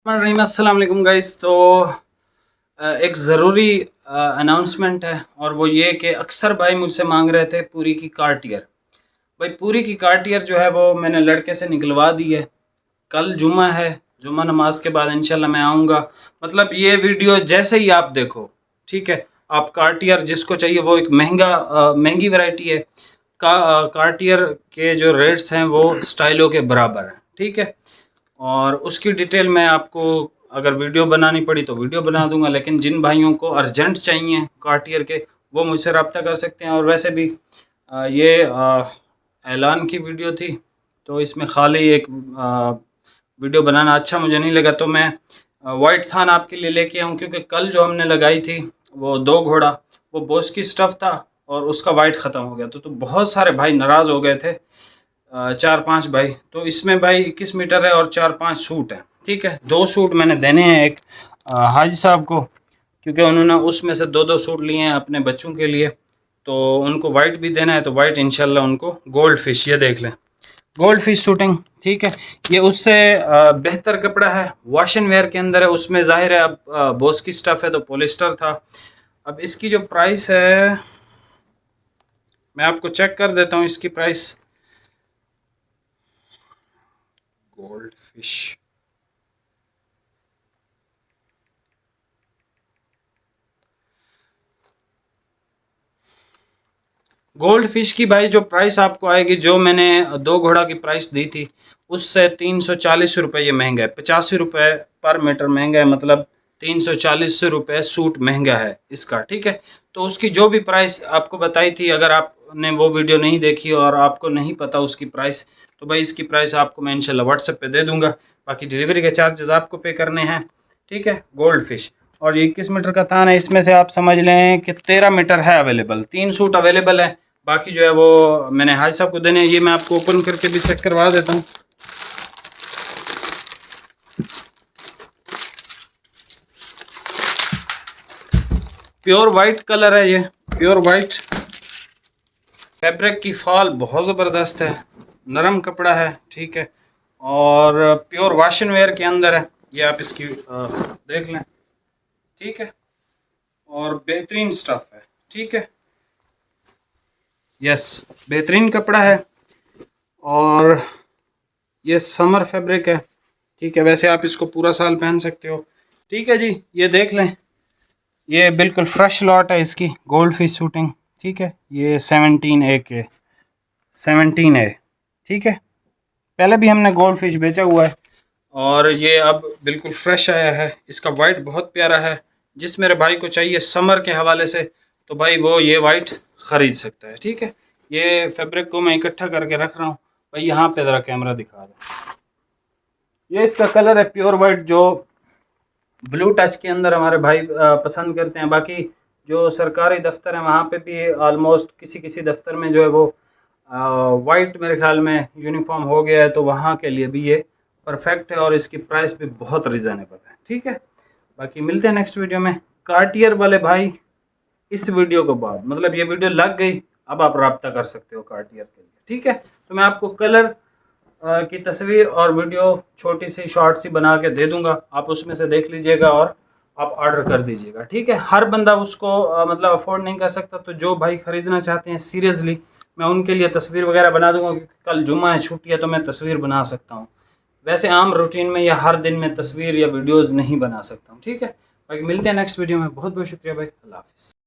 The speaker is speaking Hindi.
अस्सलाम वालेकुम गाइस। तो एक ज़रूरी अनाउंसमेंट है और वो ये कि अक्सर भाई मुझसे मांग रहे थे पूरी की कार्टियर। भाई पूरी की कार्टियर जो है वो मैंने लड़के से निकलवा दी है। कल जुमा है, जुमा नमाज के बाद इंशाल्लाह मैं आऊँगा। मतलब ये वीडियो जैसे ही आप देखो, ठीक है, आप कार्टियर जिसको चाहिए वो एक महंगी वैरायटी है। कार्टियर के जो रेट्स हैं वो स्टाइलों के बराबर हैं, ठीक है। और उसकी डिटेल मैं आपको अगर वीडियो बनानी पड़ी तो वीडियो बना दूंगा, लेकिन जिन भाइयों को अर्जेंट चाहिए कार्टियर के वो मुझसे रब्ता कर सकते हैं। और वैसे भी ये ऐलान की वीडियो थी तो इसमें खाली एक वीडियो बनाना अच्छा मुझे नहीं लगा, तो मैं वाइट थान आपके लिए लेके आऊँ, क्योंकि कल जो हमने लगाई थी वो दो घोड़ा, वो बोस की स्टफ़ था और उसका वाइट ख़त्म हो गया। तो बहुत सारे भाई नाराज़ हो गए थे, 4-5 भाई। तो इसमें भाई 21 मीटर है और 4-5 सूट है, ठीक है। 2 सूट मैंने देने हैं, एक हाजी साहब को, क्योंकि उन्होंने उसमें से 2-2 सूट लिए हैं अपने बच्चों के लिए, तो उनको वाइट भी देना है। तो वाइट इंशाल्लाह उनको गोल्ड फिश, ये देख लें, गोल्ड फिश शूटिंग, ठीक है। ये उससे बेहतर कपड़ा है, वॉश एंड वेयर के अंदर है। उसमें जाहिर है अब बोस की स्टफ़ है तो पॉलिस्टर था। अब इसकी जो प्राइस है मैं आपको चेक कर देता हूँ इसकी price. Gold fish, gold fish की भाई जो प्राइस आपको आएगी, जो मैंने दो घोड़ा की प्राइस दी थी उससे 340 रुपये ये महंगा है। 85 रुपये पर मीटर महंगा है, मतलब 340 रुपये सूट महंगा है इसका, ठीक है। तो उसकी जो भी प्राइस आपको बताई थी, अगर आपने वो वीडियो नहीं देखी और आपको नहीं पता उसकी प्राइस, तो भाई इसकी प्राइस आपको मैं इंशाल्लाह व्हाट्सएप पे दे दूंगा। बाकी डिलीवरी के चार्जेस आपको पे करने हैं, ठीक है। गोल्ड फिश और ये 21 मीटर का थान है, इसमें से आप समझ लें कि 13 मीटर है अवेलेबल, 3 सूट अवेलेबल है। बाकी जो है वो मैंने हाजी साहब को देने हैं। ये मैं आपको ओपन करके भी चेक करवा देता हूँ। प्योर वाइट कलर है, ये प्योर वाइट फैब्रिक की फॉल बहुत ज़बरदस्त है, नरम कपड़ा है, ठीक है। और प्योर वॉश एंड वेयर के अंदर है, ये आप इसकी देख लें, ठीक है। और बेहतरीन स्टफ़ है, ठीक है। यस, बेहतरीन कपड़ा है और ये समर फैब्रिक है, ठीक है। वैसे आप इसको पूरा साल पहन सकते हो, ठीक है जी। ये देख लें, ये बिल्कुल फ्रेश लॉट है इसकी गोल्ड फिश शूटिंग, ठीक है। ये 17A के 17A, ठीक है। पहले भी हमने गोल्ड फिश बेचा हुआ है और ये अब बिल्कुल फ्रेश आया है। इसका वाइट बहुत प्यारा है। जिस मेरे भाई को चाहिए समर के हवाले से तो भाई वो ये वाइट ख़रीद सकता है, ठीक है। ये फैब्रिक को मैं इकट्ठा करके रख रहा हूँ भाई, यहाँ पे ज़रा कैमरा दिखा रहा। ये इसका कलर है प्योर वाइट, जो ब्लू टच के अंदर हमारे भाई पसंद करते हैं। बाकी जो सरकारी दफ्तर है वहाँ पे भी ऑलमोस्ट किसी किसी दफ्तर में जो है वो वाइट मेरे ख्याल में यूनिफॉर्म हो गया है, तो वहाँ के लिए भी ये परफेक्ट है और इसकी प्राइस भी बहुत रिजनेबल है, ठीक है। बाकी मिलते हैं नेक्स्ट वीडियो में। कार्टियर वाले भाई इस वीडियो के बाद, मतलब ये वीडियो लग गई, अब आप रब्ता कर सकते हो कार्टियर के लिए, ठीक है। तो मैं आपको कलर की तस्वीर और वीडियो छोटी सी शॉर्ट सी बना के दे दूंगा, आप उसमें से देख लीजिएगा और आप ऑर्डर कर दीजिएगा, ठीक है। हर बंदा उसको मतलब अफोर्ड नहीं कर सकता, तो जो भाई ख़रीदना चाहते हैं सीरियसली मैं उनके लिए तस्वीर वगैरह बना दूंगा, क्योंकि कल जुम्मा है, छुट्टी है, तो मैं तस्वीर बना सकता हूँ। वैसे आम रूटीन में या हर दिन में तस्वीर या वीडियोज़ नहीं बना सकता हूँ, ठीक है। बाकी मिलते हैं नेक्स्ट वीडियो में। बहुत बहुत शुक्रिया भाई, अल्लाह हाफिज़।